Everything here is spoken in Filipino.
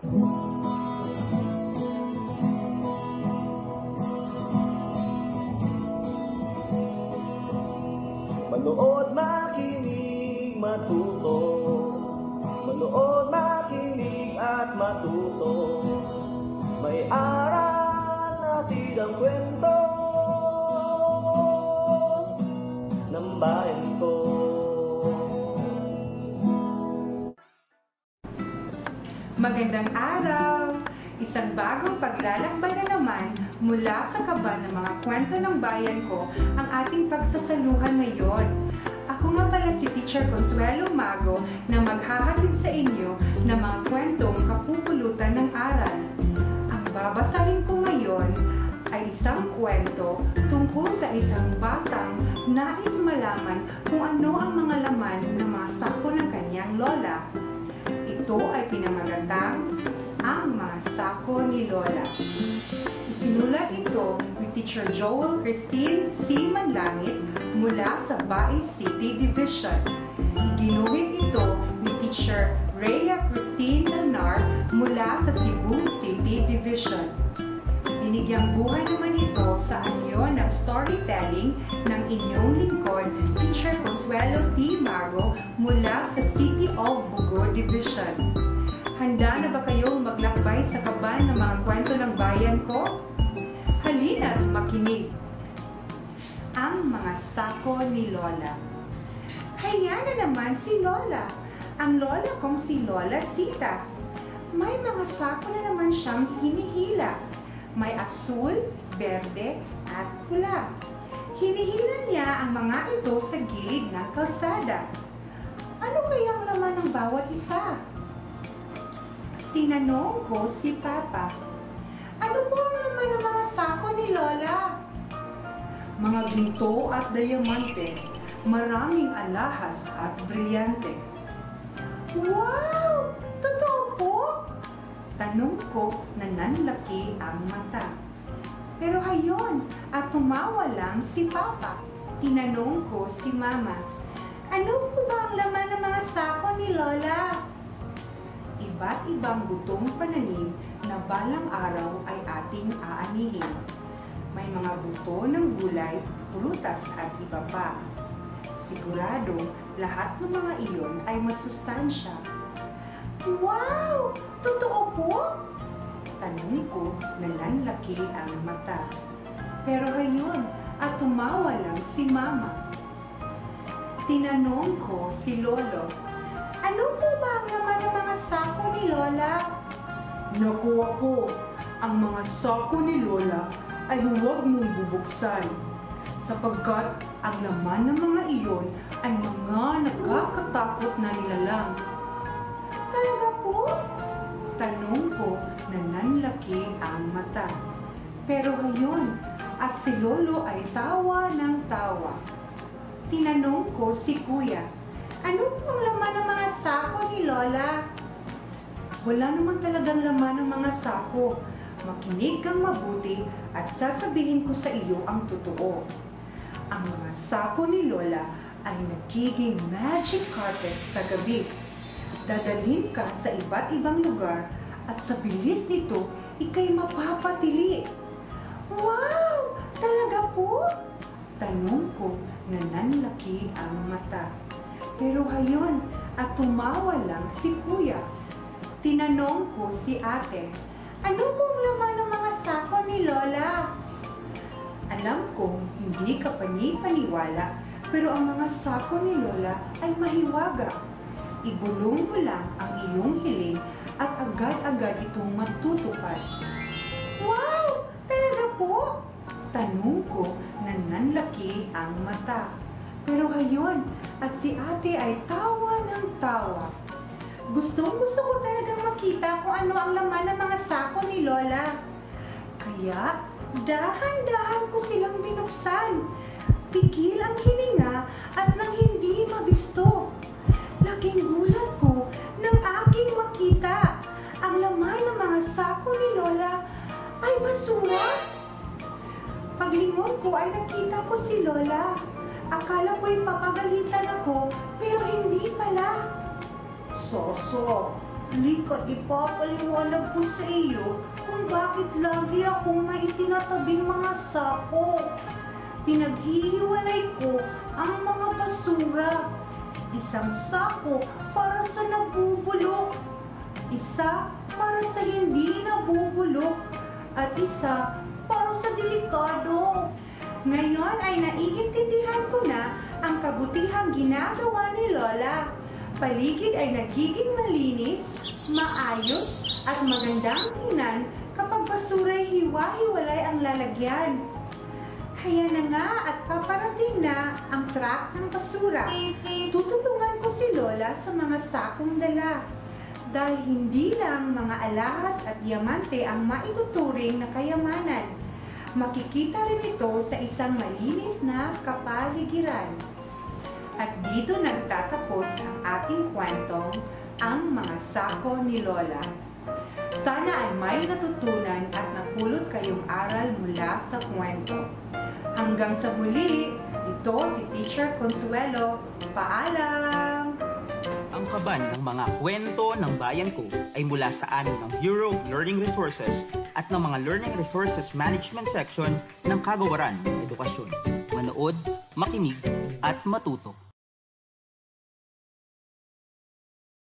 Manood, makinig, matuto. Manood, makinig at matuto. May aral natin ang kwento ng bayan ko. Magandang araw! Isang bagong paglalakbay na naman mula sa kaba ng mga kwento ng bayan ko ang ating pagsasaluhan ngayon. Ako nga pala si Teacher Consuelo Mago na maghahatid sa inyo ng mga kwentong kapupulutan ng aral. Ang babasahin ko ngayon ay isang kwento tungkol sa isang batang nais malaman kung ano ang mga laman ng mga sako ng kanyang lola. Ito ay pinamagatang Ang Mga Sako ni Lola. Isinulat ito ni Teacher Joel Christine C. Manlangit mula sa Bai City Division. Iginuhit ito ni Teacher Rhea Christine Dalnar mula sa Cebu City Division. Binigyang buhay naman ito sa anyo ng storytelling ng inyong lingkod, Teacher Consuelo T. Mago mula sa City of Bugo Division. Handa na ba kayong maglakbay sa kaban ng mga kwento ng bayan ko? Halina't makinig! Ang Mga Sako ni Lola. Hayaan na naman si Lola, ang lola kong si Lola Sita. May mga sako na naman siyang hinihila. May asul, berde, at pula. Hinihila niya ang mga ito sa gilid ng kalsada. Ano kaya ang laman ng bawat isa? Tinanong ko si Papa. Ano po ang laman ng mga sako ni Lola? Mga ginto at diamante, maraming alahas at brilyante. Wow! Totoo po? Tanong ko na nanlaki ang mata. Pero hayon, at tumawa lang si Papa. Tinanong ko si Mama. Ano po ba ang laman ng mga sako ni Lola? Iba't ibang butong pananim na balang araw ay ating aanihin. May mga buto ng gulay, prutas at iba pa. Sigurado, lahat ng mga iyon ay masustansya. Wow! Totoo po? Tanong ko na nanlaki ang mata. Pero hayon, at tumawa lang si Mama. Tinanong ko si Lolo. Ano po ba ang laman ng mga sako ni Lola? Naku po, ang mga sako ni Lola ay huwag mong bubuksan, sapagkat ang laman ng mga iyon ay mga nakakatakot na nilalang. Talaga po? Tanong ko na nanlaki ang mata. Pero hayon, at si Lolo ay tawa ng tawa. Tinanong ko si Kuya. Ano po ang laman ng mga sako ni Lola? Wala naman talagang laman ng mga sako. Makinig kang mabuti at sasabihin ko sa iyo ang totoo. Ang mga sako ni Lola ay nagiging magic carpet sa gabi. Dadalhin ka sa iba't ibang lugar at sa bilis nito, ika'y mapapatili. Wow! Talaga po? Tanong ko na nanlaki ang mata. Pero hayon, at tumawa lang si Kuya. Tinanong ko si Ate, ano pong laman ng mga sako ni Lola? Alam kong hindi ka panipaniwala, pero ang mga sako ni Lola ay mahiwaga. Ibulong mo lang ang iyong hiling at agad-agad itong matutupad. Wow! Talaga po? Tanong ko na nanlaki ang mata. Pero hayon, at si Ate ay tawa ng tawa. Gusto ko talagang makita kung ano ang laman ng mga sako ni Lola. Kaya, dahan-dahan ko silang binuksan. Pigil ang hininga at nang hindi mabisto. Laking gulat ko nang aking makita. Ang laman ng mga sako ni Lola ay basura. Paglingon ko ay nakita ko si Lola. Akala ko'y papagalitan ako, pero hindi pala. Soso, Halika't ipapaliwanag ko sa iyo kung bakit lagi akong may itinatabing mga sako. Pinaghihiwalay ko ang mga basura. Isang sako para sa nabubulok, isa para sa hindi nabubulok, at isa para sa delikado. Ngayon ay naiintindihan ko na ang kabutihang ginagawa ni Lola. Paligid ay nagiging malinis, maayos, at magandang tingnan kapag basura'y hiwa-hiwalay ang lalagyan. Kaya na nga at paparating na ang truck ng basura. Tutulungan ko si Lola sa mga sakong dala. Dahil hindi lang mga alahas at diamante ang maituturing na kayamanan. Makikita rin ito sa isang malinis na kapaligiran. At dito nagtatapos ang ating kwentong Ang Mga Sako ni Lola. Sana ay may natutunan at napulot kayong aral mula sa kwento. Hanggang sa muli, ito si Teacher Consuelo. Paalam! Ang kaban ng mga kwento ng bayan ko ay mula sa amin ng Bureau of Learning Resources at ng mga Learning Resources Management Section ng Kagawaran ng Edukasyon. Manood, makinig, at matuto.